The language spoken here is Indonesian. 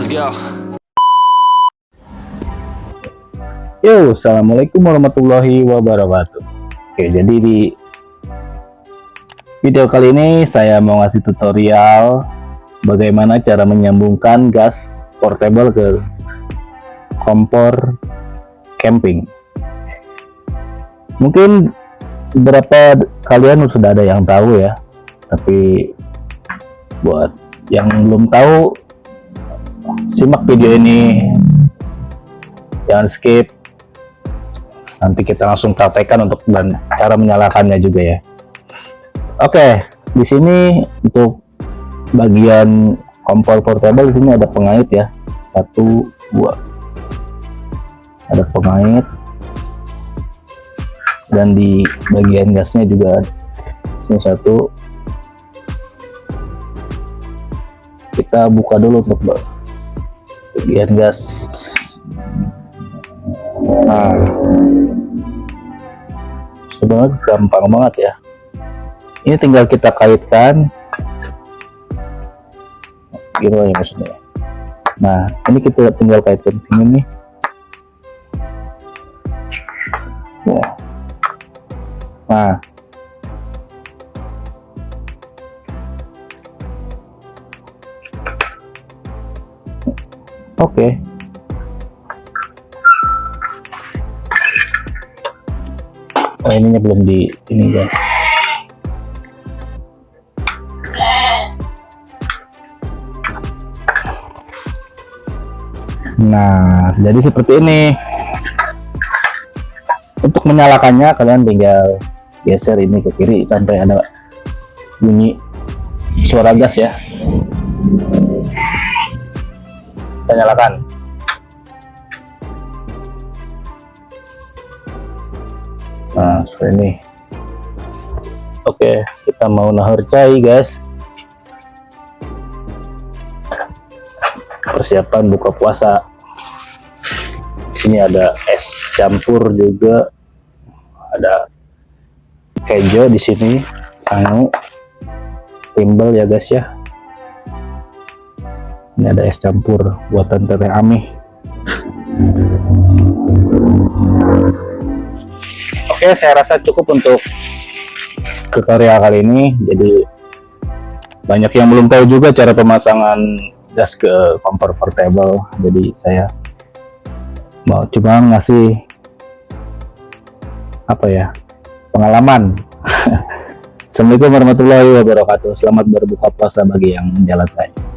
go. Yo, assalamualaikum warahmatullahi wabarakatuh. Oke, jadi di video kali ini saya mau ngasih tutorial bagaimana cara menyambungkan gas portable ke kompor camping. Mungkin beberapa kalian sudah ada yang tahu ya, tapi buat yang belum tahu, simak video ini, jangan skip. Nanti kita langsung praktekkan untuk dan cara menyalakannya juga ya. Oke, di sini untuk bagian kompor portable di sini ada pengait ya, 1, 2, ada pengait, dan di bagian gasnya juga ini 1. Kita buka dulu untuk bagian gas. Nah, sebenarnya gampang banget ya. Ini tinggal kita kaitkan, gimana ya maksudnya. Nah, ini kita tinggal kaitkan di sini nih. Nah, oke. Oh, ininya belum di ini guys. Nah, jadi seperti ini. Untuk menyalakannya kalian tinggal geser ini ke kiri sampai ada bunyi suara gas ya. Kita nyalakan. Nah, seperti ini. Oke, kita mau nahar cai guys. Persiapan buka puasa. Di sini ada es campur juga, ada kejo di sini, sangu, timbel ya guys ya. Ini ada es campur buatan Teteh Ami. Oke, saya rasa cukup untuk tutorial kali ini. Jadi banyak yang belum tahu juga cara pemasangan gas ke kompor portable. Jadi saya mau coba ngasih apa ya, pengalaman. Assalamualaikum warahmatullahi wabarakatuh. Selamat berbuka puasa bagi yang menjalankannya.